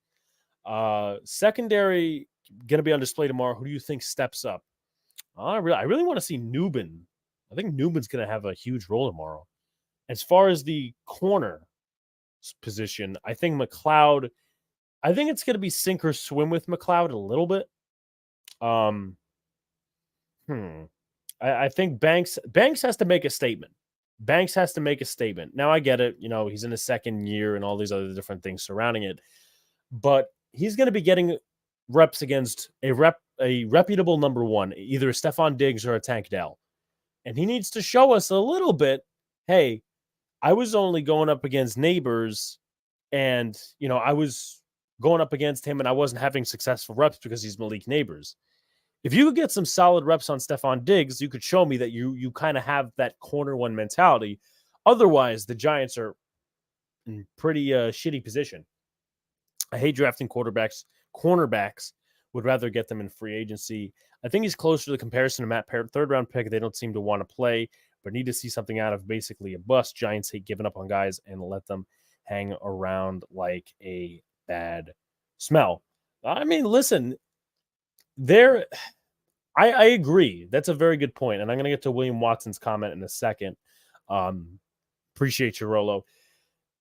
Secondary gonna be on display tomorrow. Who do you think steps up? I really want to see Nubin. I think Nubin's gonna have a huge role tomorrow. As far as the corner position, I think McLeod. I think it's gonna be sink or swim with McLeod a little bit. I think Banks has to make a statement. Banks has to make a statement. Now, I get it. You know, he's in his second year and all these other different things surrounding it. But he's going to be getting reps against a reputable number 1, either a Stephon Diggs or a Tank Dell. And he needs to show us a little bit, hey, I was only going up against Neighbors and, you know, I was going up against him and I wasn't having successful reps because he's Malik Neighbors. If you could get some solid reps on Stephon Diggs, you could show me that you kind of have that corner 1 mentality. Otherwise, the Giants are in pretty shitty position. I hate drafting quarterbacks. Cornerbacks, would rather get them in free agency. I think he's closer to the comparison to Matt Parrott, 3rd-round pick. They don't seem to want to play, but need to see something out of basically a bust. Giants hate giving up on guys and let them hang around like a bad smell. I mean, listen, I agree. That's a very good point. And I'm going to get to William Watson's comment in a second. Appreciate you, Rolo,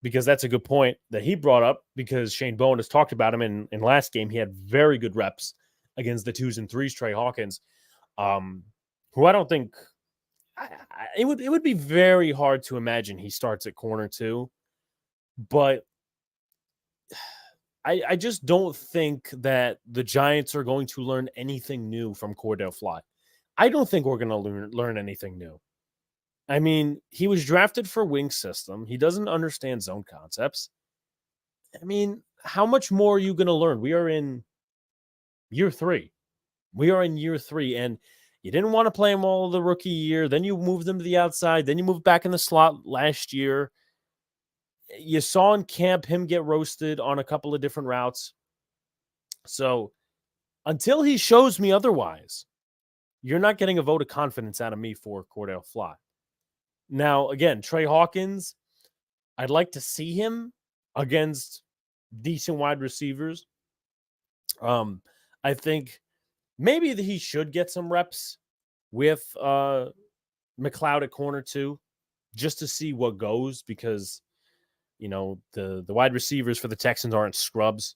because that's a good point that he brought up, because Shane Bowen has talked about him in last game. He had very good reps against the 2s and 3s, Trey Hawkins, who I don't think it would be very hard to imagine he starts at corner 2, but I just don't think that the Giants are going to learn anything new from Cordell Flott. I don't think we're going to learn anything new. I mean, he was drafted for wing system. He doesn't understand zone concepts. I mean, how much more are you going to learn? We are in year 3. And you didn't want to play him all the rookie year. Then you moved him to the outside. Then you moved back in the slot last year. You saw in camp him get roasted on a couple of different routes. So until he shows me otherwise, you're not getting a vote of confidence out of me for Cordell Flott. Now, again, Trey Hawkins, I'd like to see him against decent wide receivers. I think maybe that he should get some reps with McLeod at corner 2, just to see what goes, because you know, the wide receivers for the Texans aren't scrubs.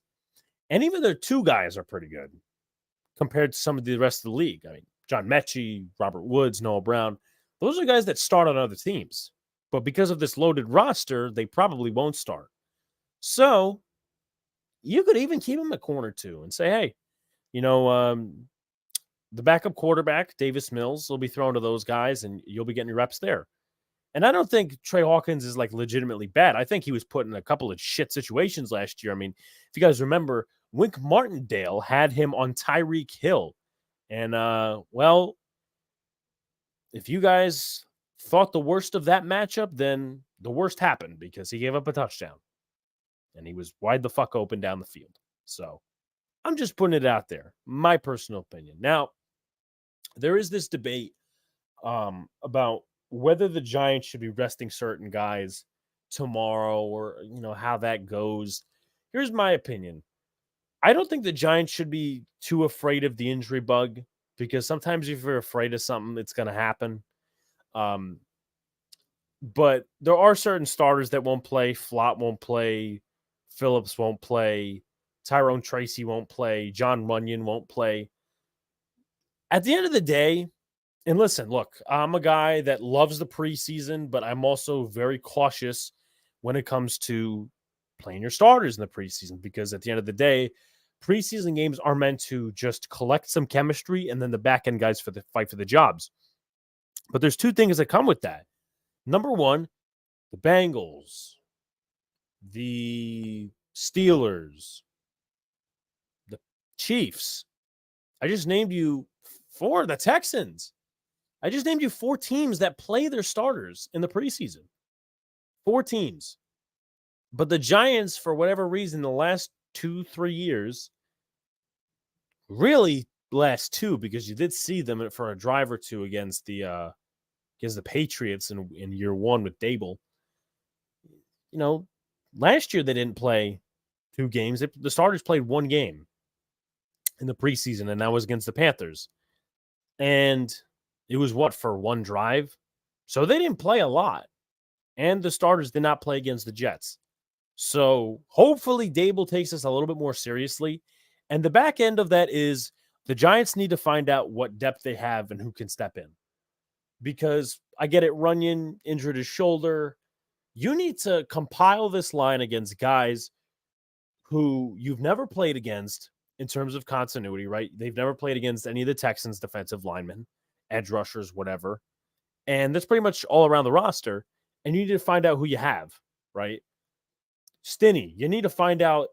And even their 2 guys are pretty good compared to some of the rest of the league. I mean, John Mechie, Robert Woods, Noah Brown. Those are guys that start on other teams. But because of this loaded roster, they probably won't start. So you could even keep them at corner 2 and say, hey, you know, the backup quarterback, Davis Mills, will be thrown to those guys and you'll be getting your reps there. And I don't think Trey Hawkins is like legitimately bad. I think he was put in a couple of shit situations last year. I mean, if you guys remember, Wink Martindale had him on Tyreek Hill. And, well, if you guys thought the worst of that matchup, then the worst happened, because he gave up a touchdown. And he was wide the fuck open down the field. So I'm just putting it out there. My personal opinion. Now, there is this debate about whether the Giants should be resting certain guys tomorrow, or, you know, how that goes. Here's my opinion. I don't think the Giants should be too afraid of the injury bug, because sometimes if you're afraid of something, it's going to happen. But there are certain starters that won't play. Flott won't play. Phillips won't play. Tyrone Tracy won't play. John Runyon won't play. At the end of the day, and listen, look, I'm a guy that loves the preseason, but I'm also very cautious when it comes to playing your starters in the preseason, because at the end of the day, preseason games are meant to just collect some chemistry, and then the back end guys fight for the jobs. But there's two things that come with that. Number one, the Bengals, the Steelers, the Chiefs. I just named you 4, the Texans. I just named you 4 teams that play their starters in the preseason. 4 teams. But the Giants, for whatever reason, the last 2-3 years, really last 2, because you did see them for a drive or 2 against the Patriots in year 1 with Daboll. You know, last year they didn't play 2 games. The starters played 1 game in the preseason, and that was against the Panthers. And it was for 1 drive? So they didn't play a lot. And the starters did not play against the Jets. So hopefully Daboll takes this a little bit more seriously. And the back end of that is the Giants need to find out what depth they have and who can step in. Because I get it, Runyon injured his shoulder. You need to compile this line against guys who you've never played against in terms of continuity, right? They've never played against any of the Texans' defensive linemen, edge rushers, whatever. And that's pretty much all around the roster. And you need to find out who you have, right? Stinney, you need to find out.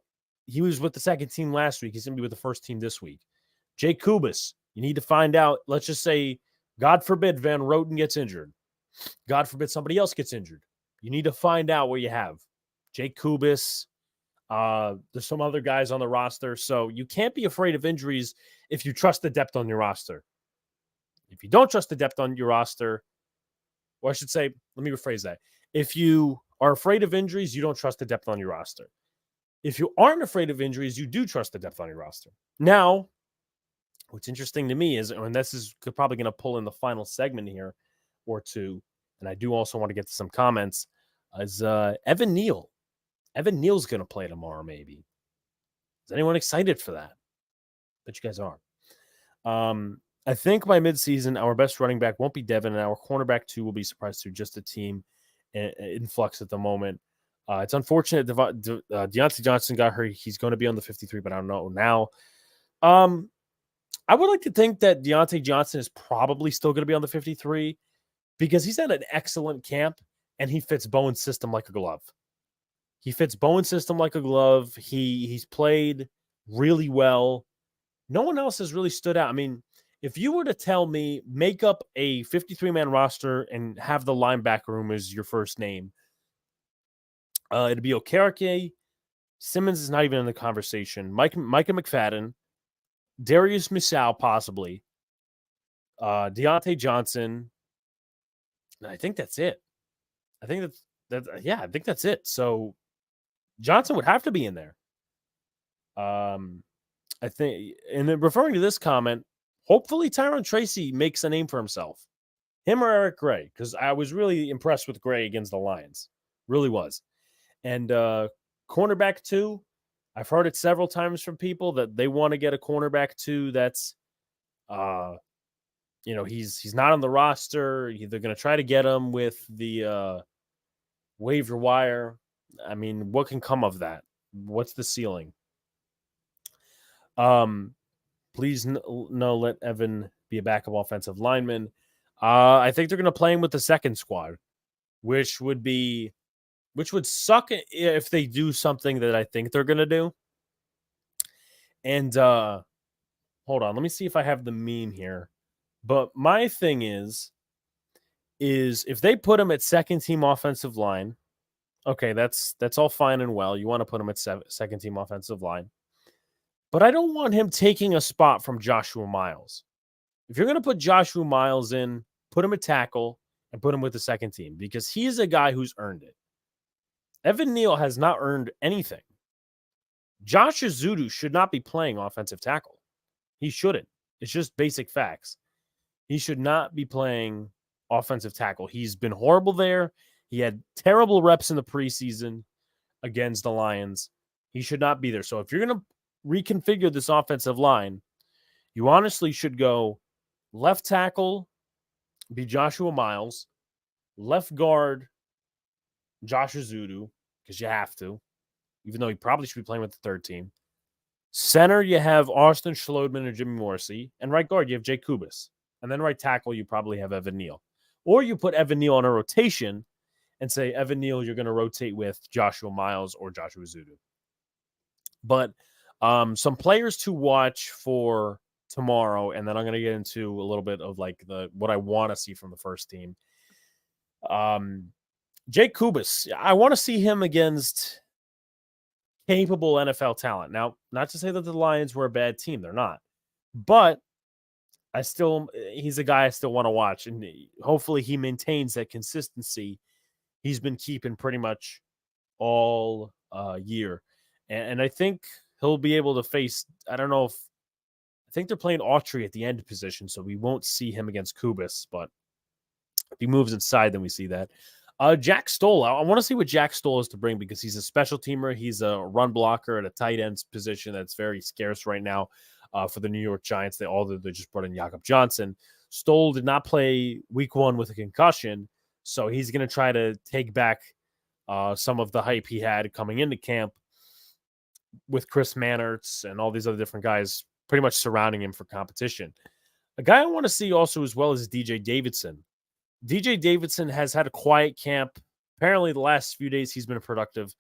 He was with the second team last week. He's going to be with the first team this week. Jay Kubis, you need to find out. Let's just say, God forbid, Van Roten gets injured. God forbid somebody else gets injured. You need to find out what you have. Jay Kubis. There's some other guys on the roster. So you can't be afraid of injuries if you trust the depth on your roster. If you don't trust the depth on your roster, or I should say, let me rephrase that. If you are afraid of injuries, you don't trust the depth on your roster. If you aren't afraid of injuries, you do trust the depth on your roster. Now, what's interesting to me is, and this is probably going to pull in the final segment here or 2, and I do also want to get to some comments, is Evan Neal. Evan Neal's going to play tomorrow, maybe. Is anyone excited for that? Bet you guys are. I think by midseason, our best running back won't be Devin, and our cornerback 2 will be surprised through just a team in flux at the moment. It's unfortunate Deontay Johnson got hurt. He's going to be on the 53, but I don't know now. I would like to think that Deontay Johnson is probably still going to be on the 53 because he's had an excellent camp, and he fits Bowen's system like a glove. He's played really well. No one else has really stood out. I mean, if you were to tell me, make up a 53-man roster and have the linebacker room as your first name, it'd be Okereke. Simmons is not even in the conversation. Micah McFadden, Darius Misal possibly, Deontay Johnson. And I think that's it. I think that's it. So Johnson would have to be in there. I think, and then referring to this comment, hopefully Tyron Tracy makes a name for himself. Him or Eric Gray, because I was really impressed with Gray against the Lions. Really was. And cornerback 2, I've heard it several times from people that they want to get a cornerback 2 that's, he's not on the roster. They're going to try to get him with the waiver wire. I mean, what can come of that? What's the ceiling? Please no let Evan be a backup offensive lineman. I think they're going to play him with the second squad, which would suck if they do something that I think they're going to do. And hold on, let me see if I have the meme here. But my thing is if they put him at second team offensive line, okay, that's all fine and well. You want to put him at second team offensive line. But I don't want him taking a spot from Joshua Miles. If you're going to put Joshua Miles in, put him at tackle and put him with the second team because he's a guy who's earned it. Evan Neal has not earned anything. Josh Azudu should not be playing offensive tackle. He shouldn't. It's just basic facts. He should not be playing offensive tackle. He's been horrible there. He had terrible reps in the preseason against the Lions. He should not be there. So if you're going to reconfigure this offensive line, you honestly should go left tackle, be Joshua Miles, left guard, Josh Azudu, because you have to, even though he probably should be playing with the third team. Center, you have Austin Schlodman and Jimmy Morrissey. And right guard, you have Jay Kubis. And then right tackle, you probably have Evan Neal. Or you put Evan Neal on a rotation and say, Evan Neal, you're going to rotate with Joshua Miles or Joshua Zudu. But some players to watch for tomorrow, and then I'm going to get into a little bit of like what I want to see from the first team. Jake Kubas, I want to see him against capable NFL talent. Now, not to say that the Lions were a bad team. They're not. But he's a guy I still want to watch. And hopefully he maintains that consistency he's been keeping pretty much all year. And I think he'll be able to face, I think they're playing Autry at the end position, so we won't see him against Kubas. But if he moves inside, then we see that. Jack Stoll, I want to see what Jack Stoll is to bring because he's a special teamer. He's a run blocker at a tight end position that's very scarce right now for the New York Giants. They just brought in Jakob Johnson. Stoll did not play week 1 with a concussion, so he's going to try to take back some of the hype he had coming into camp with Chris Mannertz and all these other different guys pretty much surrounding him for competition. A guy I want to see also as well is DJ Davidson. DJ Davidson has had a quiet camp. Apparently, the last few days he's been productive,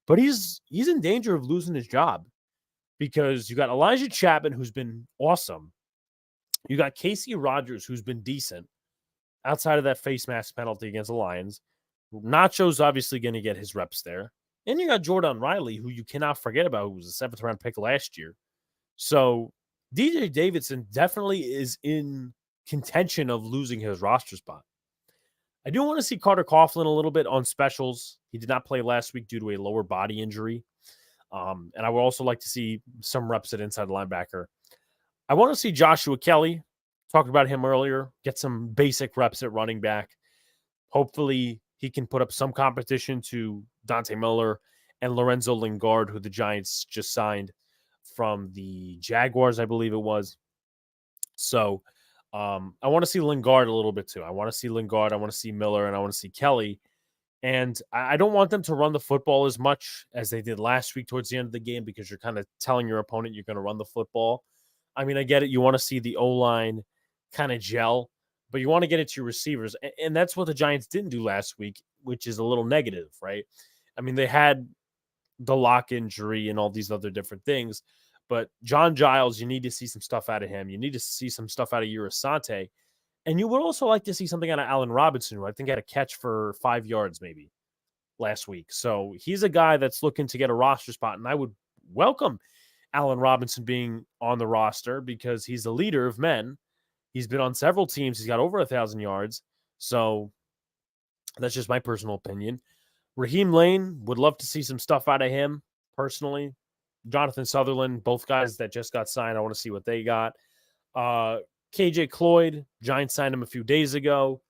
but he's in danger of losing his job because you got Elijah Chapman, who's been awesome. You got Casey Rogers, who's been decent outside of that face mask penalty against the Lions. Nacho's obviously going to get his reps there. And you got Jordan Riley, who you cannot forget about, who was a 7th-round pick last year. So DJ Davidson definitely is in contention of losing his roster spot. I do want to see Carter Coughlin a little bit on specials. He did not play last week due to a lower body injury. And I would also like to see some reps at inside linebacker. I want to see Joshua Kelly, talked about him earlier, get some basic reps at running back. Hopefully he can put up some competition to Dante Miller and Lorenzo Lingard, who the Giants just signed from the Jaguars, I believe it was. So I want to see Lingard a little bit too. I want to see Lingard, I want to see Miller, and I want to see Kelly. And I don't want them to run the football as much as they did last week towards the end of the game because you're kind of telling your opponent you're going to run the football. I mean, I get it. You want to see the O-line kind of gel, but you want to get it to your receivers. And that's what the Giants didn't do last week, which is a little negative, right? I mean, they had the lock injury and all these other different things, but John Giles, you need to see some stuff out of him. You need to see some stuff out of Urasante. And you would also like to see something out of Allen Robinson, who I think had a catch for 5 yards maybe last week. So he's a guy that's looking to get a roster spot, and I would welcome Allen Robinson being on the roster because he's the leader of men. He's been on several teams. He's got over 1,000 yards. So that's just my personal opinion. Raheem Lane, would love to see some stuff out of him personally. Jonathan Sutherland, both guys that just got signed. I want to see what they got. KJ Cloyd, Giants signed him a few days ago.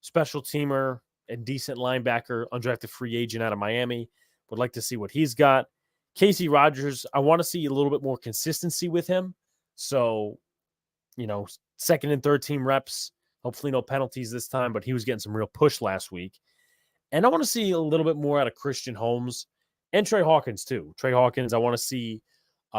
Special teamer and decent linebacker, undrafted free agent out of Miami. Would like to see what he's got. Casey Rogers, I want to see a little bit more consistency with him. So, second and third team reps. Hopefully no penalties this time, but he was getting some real push last week. And I want to see a little bit more out of Christian Holmes and Trey Hawkins too. Trey Hawkins, I want to see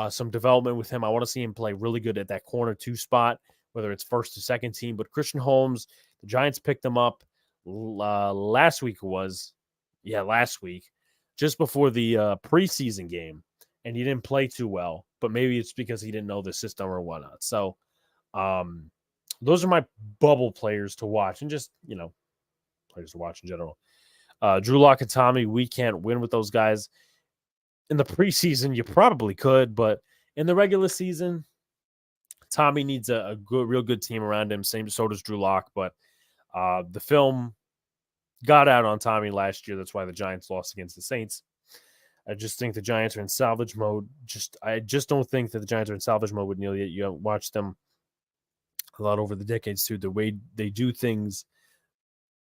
some development with him. I want to see him play really good at that corner 2 spot, whether it's first or second team. But Christian Holmes, the Giants picked him up last week, just before the preseason game. And he didn't play too well, but maybe it's because he didn't know the system or whatnot. So those are my bubble players to watch and just, players to watch in general. Drew Lock and Tommy, we can't win with those guys. In the preseason, you probably could, but in the regular season, Tommy needs a real good team around him. So does Drew Lock, but the film got out on Tommy last year. That's why the Giants lost against the Saints. I just think the Giants are in salvage mode. I just don't think that the Giants are in salvage mode with Neil yet. You watched them a lot over the decades too. The way they do things,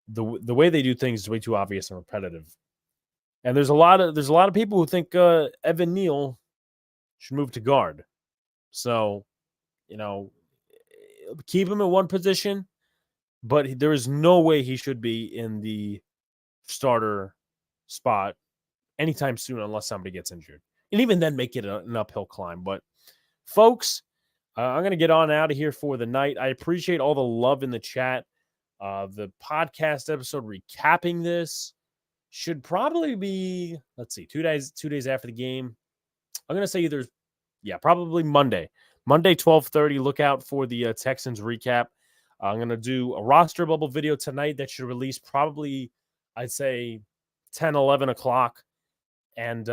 the way they do things is way too obvious and repetitive. And there's a lot of people who think Evan Neal should move to guard. So, keep him in one position, but there is no way he should be in the starter spot anytime soon unless somebody gets injured. And even then, make it an uphill climb. But, folks, I'm going to get on out of here for the night. I appreciate all the love in the chat. The podcast episode recapping this should probably be, let's see, 2 days after the game. I'm going to say probably Monday, 12:30. Look out for the Texans recap. I'm going to do a roster bubble video tonight that should release probably, I'd say 10, 11 o'clock, and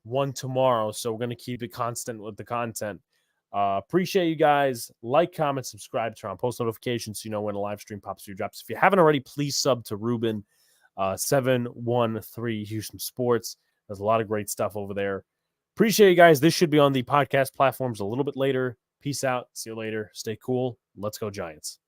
one tomorrow. So we're going to keep it constant with the content. Appreciate you guys. Like, comment, subscribe, turn on post notifications so you know when a live stream pops through drops. If you haven't already, please sub to Ruben 713 Houston Sports. There's a lot of great stuff over there. Appreciate you guys. This should be on the podcast platforms a little bit later. Peace out. See you later. Stay cool. Let's go Giants.